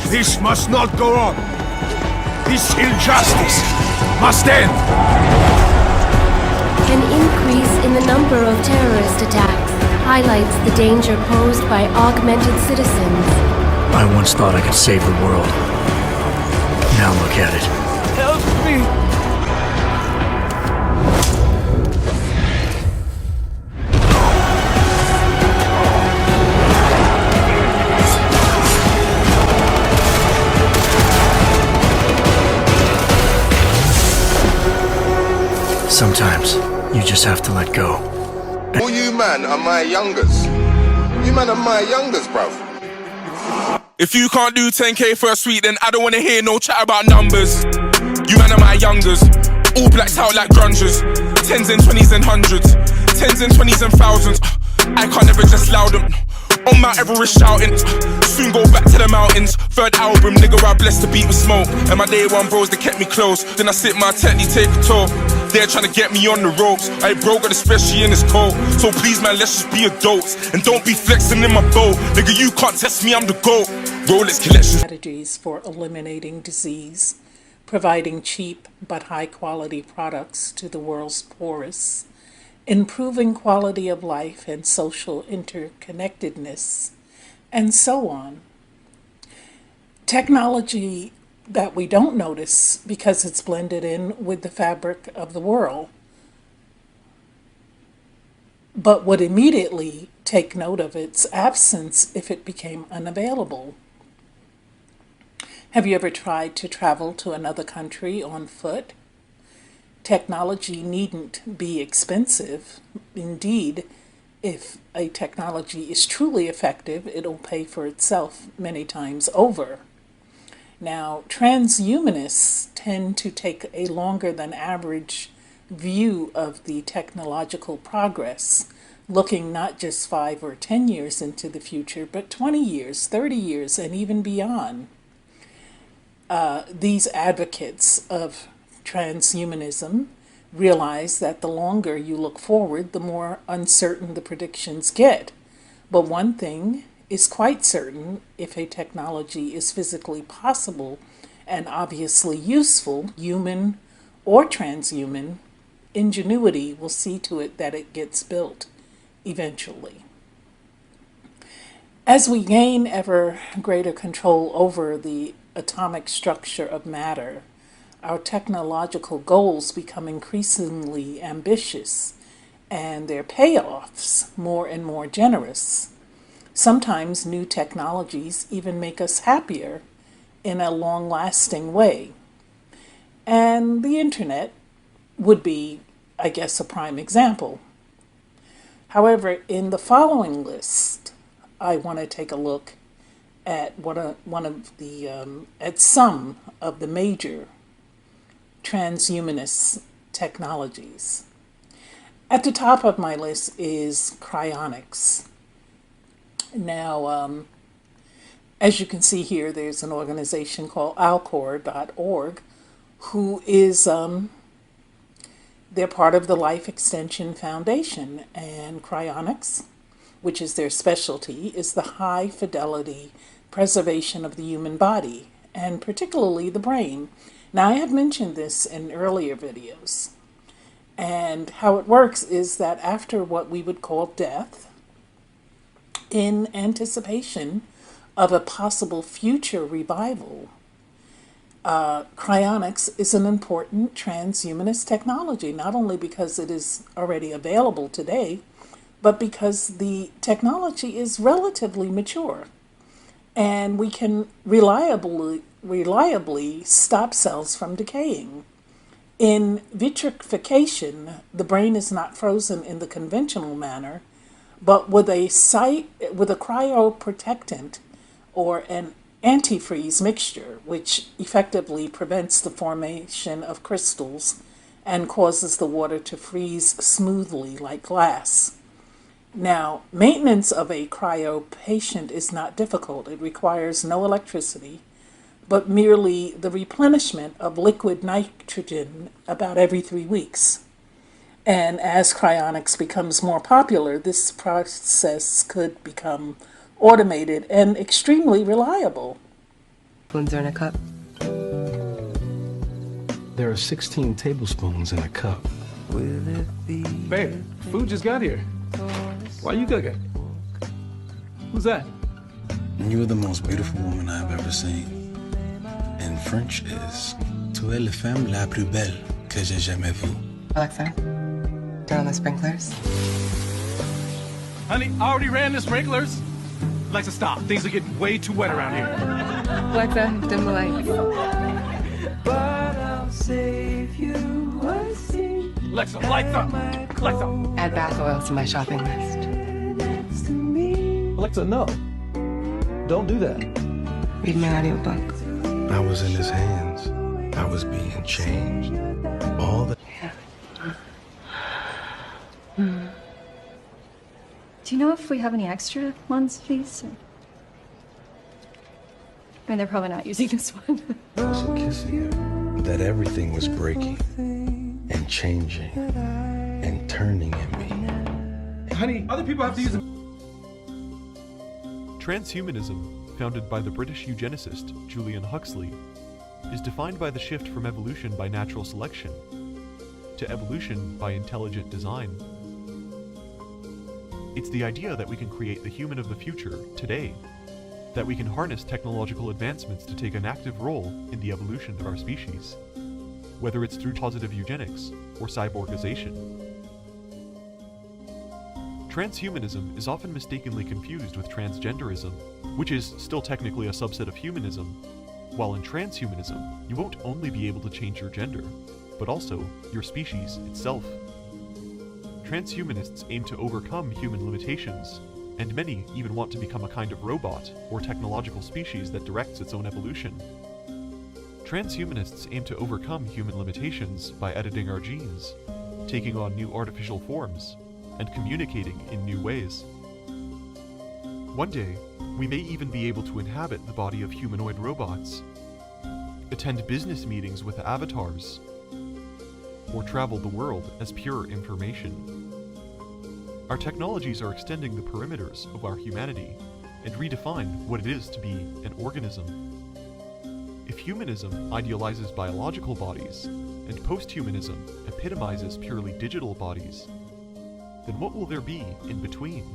This must not go on. This injustice must end. An increase in the number of terrorist attacks highlights the danger posed by augmented citizens. I once thought I could save the world. Now look at it. Help me! Sometimes, you just have to let go. All you man are my youngers. You man are my youngers, bruv. If you can't do 10k for a suite, then I don't wanna hear no chat about numbers. You man are my youngers, all blacked out like grungers. 10s and 20s and hundreds, 10s and 20s and thousands. I can't ever just loud them. On Mount Everest shouting, soon go back to the mountains. Third album, nigga, I blessed the beat with smoke. And my day one bros, they kept me close. Then I sit my techni, take a tour. They're trying to get me on the ropes. I broke it, especially in this cold. So please, man, let's just be adults. And don't be flexing in my boat. Nigga, you can't test me, I'm the GOAT. Rolex collection. Strategies for eliminating disease, providing cheap but high-quality products to the world's poorest, improving quality of life and social interconnectedness, and so on. Technology that we don't notice because it's blended in with the fabric of the world, but would immediately take note of its absence if it became unavailable. Have you ever tried to travel to another country on foot? Technology needn't be expensive. Indeed, if a technology is truly effective, it'll pay for itself many times over. Now, transhumanists tend to take a longer than average view of the technological progress, looking not just 5 or 10 years into the future, but 20 years, 30 years, and even beyond. These advocates of transhumanism realize that the longer you look forward, the more uncertain the predictions get. But one thing is quite certain: if a technology is physically possible and obviously useful, human or transhuman, ingenuity will see to it that it gets built eventually. As we gain ever greater control over the atomic structure of matter, our technological goals become increasingly ambitious and their payoffs more and more generous. Sometimes new technologies even make us happier in a long-lasting way. And the internet would be, I guess, a prime example. However, in the following list, I want to take a look at some of the major transhumanist technologies. At the top of my list is cryonics. Now, as you can see here, there's an organization called alcor.org who is, they're part of the Life Extension Foundation, and cryonics, which is their specialty, is the high fidelity preservation of the human body, and particularly the brain. Now, I have mentioned this in earlier videos, and how it works is that after what we would call death, in anticipation of a possible future revival, cryonics is an important transhumanist technology, not only because it is already available today, but because the technology is relatively mature, and we can reliably stop cells from decaying. In vitrification, the brain is not frozen in the conventional manner, but with a cryoprotectant or an antifreeze mixture, which effectively prevents the formation of crystals and causes the water to freeze smoothly like glass. Now, maintenance of a cryo patient is not difficult. It requires no electricity, but merely the replenishment of liquid nitrogen about every 3 weeks. And as cryonics becomes more popular, this process could become automated and extremely reliable. tablespoons are in a cup? There are 16 tablespoons in a cup. Babe, food just got here. Why you cooking? Who's that? You're the most beautiful woman I've ever seen. In French is Tu es la femme la plus belle que j'ai jamais vue. Alexa, turn on the sprinklers. Honey, I already ran the sprinklers. Alexa, stop. Things are getting way too wet around here. Alexa, dim the lights. Alexa, lights up. Alexa. Add bath oils to my shopping list. Alexa, no. Don't do that. Read my audiobook. I was in his hands. I was being changed. All the... Do you know if we have any extra ones, please? Or... I mean, they're probably not using this one. Also kissing him. That everything was breaking and changing and turning in me. Honey, other people have to use it. Transhumanism, founded by the British eugenicist Julian Huxley, is defined by the shift from evolution by natural selection to evolution by intelligent design. It's the idea that we can create the human of the future today, that we can harness technological advancements to take an active role in the evolution of our species, whether it's through positive eugenics or cyborgization. Transhumanism is often mistakenly confused with transgenderism, which is still technically a subset of humanism, while in transhumanism, you won't only be able to change your gender, but also your species itself. Transhumanists aim to overcome human limitations, and many even want to become a kind of robot or technological species that directs its own evolution. Transhumanists aim to overcome human limitations by editing our genes, taking on new artificial forms, and communicating in new ways. One day, we may even be able to inhabit the body of humanoid robots, attend business meetings with avatars, or travel the world as pure information. Our technologies are extending the perimeters of our humanity and redefine what it is to be an organism. If humanism idealizes biological bodies and posthumanism epitomizes purely digital bodies, then what will there be in between?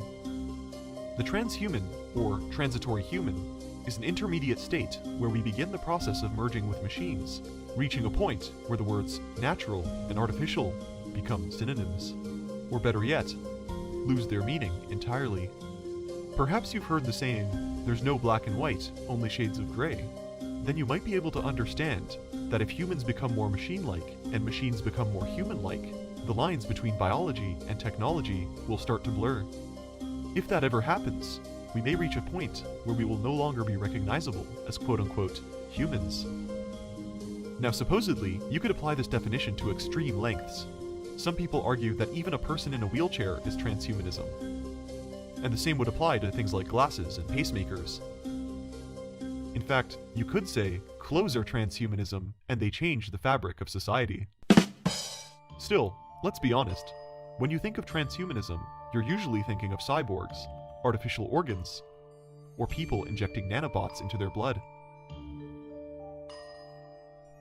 The transhuman, or transitory human, is an intermediate state where we begin the process of merging with machines, reaching a point where the words natural and artificial become synonyms, or better yet, lose their meaning entirely. Perhaps you've heard the saying, "There's no black and white, only shades of gray." Then you might be able to understand that if humans become more machine-like and machines become more human-like, the lines between biology and technology will start to blur. If that ever happens, we may reach a point where we will no longer be recognizable as quote-unquote humans. Now supposedly, you could apply this definition to extreme lengths. Some people argue that even a person in a wheelchair is transhumanism. And the same would apply to things like glasses and pacemakers. In fact, you could say, clothes are transhumanism, and they change the fabric of society. Still, let's be honest. When you think of transhumanism, you're usually thinking of cyborgs, artificial organs, or people injecting nanobots into their blood.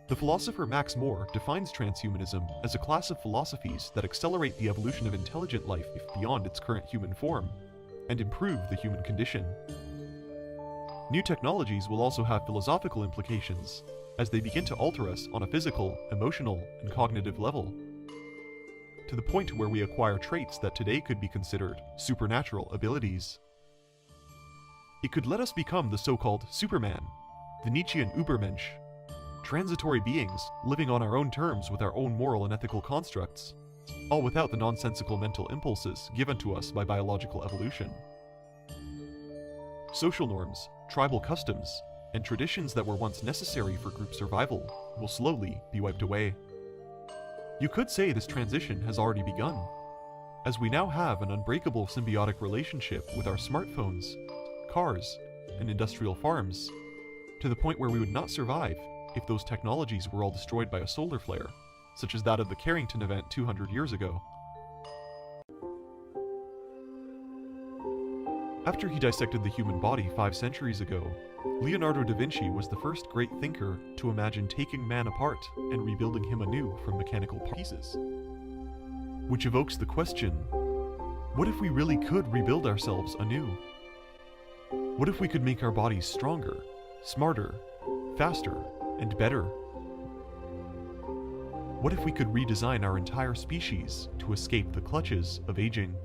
The philosopher Max More defines transhumanism as a class of philosophies that accelerate the evolution of intelligent life beyond its current human form, and improve the human condition. New technologies will also have philosophical implications, as they begin to alter us on a physical, emotional, and cognitive level, to the point where we acquire traits that today could be considered supernatural abilities. It could let us become the so-called Superman, the Nietzschean Übermensch, transitory beings living on our own terms with our own moral and ethical constructs, all without the nonsensical mental impulses given to us by biological evolution. Social norms, tribal customs, and traditions that were once necessary for group survival will slowly be wiped away. You could say this transition has already begun, as we now have an unbreakable symbiotic relationship with our smartphones, cars, and industrial farms, to the point where we would not survive if those technologies were all destroyed by a solar flare, such as that of the Carrington event 200 years ago. After he dissected the human body 5 centuries ago, Leonardo da Vinci was the first great thinker to imagine taking man apart and rebuilding him anew from mechanical pieces. Which evokes the question, what if we really could rebuild ourselves anew? What if we could make our bodies stronger, smarter, faster, and better? What if we could redesign our entire species to escape the clutches of aging?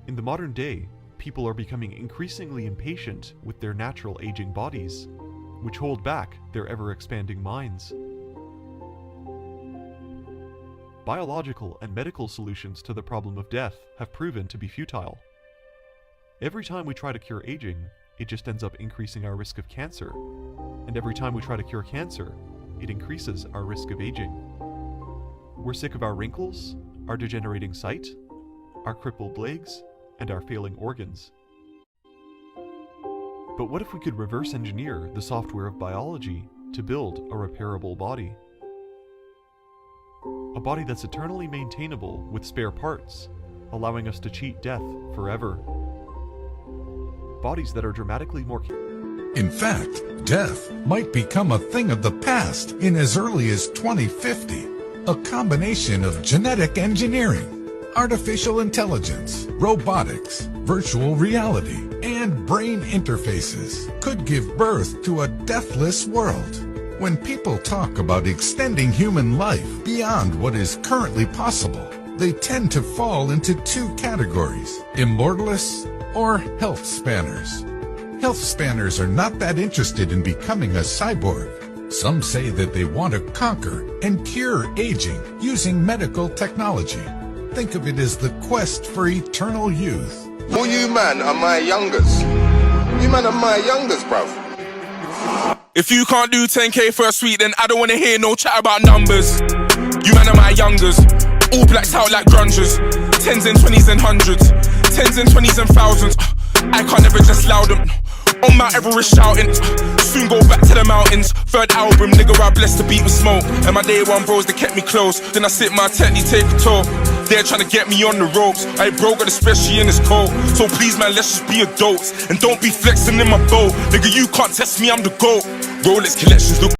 In the modern day, people are becoming increasingly impatient with their natural aging bodies, which hold back their ever-expanding minds. Biological and medical solutions to the problem of death have proven to be futile. Every time we try to cure aging, it just ends up increasing our risk of cancer. And every time we try to cure cancer, it increases our risk of aging. We're sick of our wrinkles, our degenerating sight, our crippled legs, and our failing organs. But what if we could reverse engineer the software of biology to build a repairable body? A body that's eternally maintainable with spare parts, allowing us to cheat death forever. Bodies that are dramatically more... In fact, death might become a thing of the past in as early as 2050. A combination of genetic engineering, artificial intelligence, robotics, virtual reality, and brain interfaces could give birth to a deathless world. When people talk about extending human life beyond what is currently possible, they tend to fall into 2 categories: immortalists or health spanners. Health spanners are not that interested in becoming a cyborg. Some say that they want to conquer and cure aging using medical technology. Think of it as the quest for eternal youth. All you man are my youngers. You man are my youngers, bruv. If you can't do 10K first week, then I don't wanna hear no chat about numbers. You man are my youngers, all blacked out like grungers. 10s and 20s and 100s, 10s and 20s and thousands. I can't ever just loud them. On Mount Everest shouting, soon go back to the mountains. 3rd album, nigga, I blessed the beat with smoke. And my day one bros, they kept me close. Then I sit my technique, take a tour. They're trying to get me on the ropes. I bro got especially in his coat. So please man, let's just be adults and don't be flexing in my boat. Nigga, you can't test me, I'm the GOAT. Rolex collections look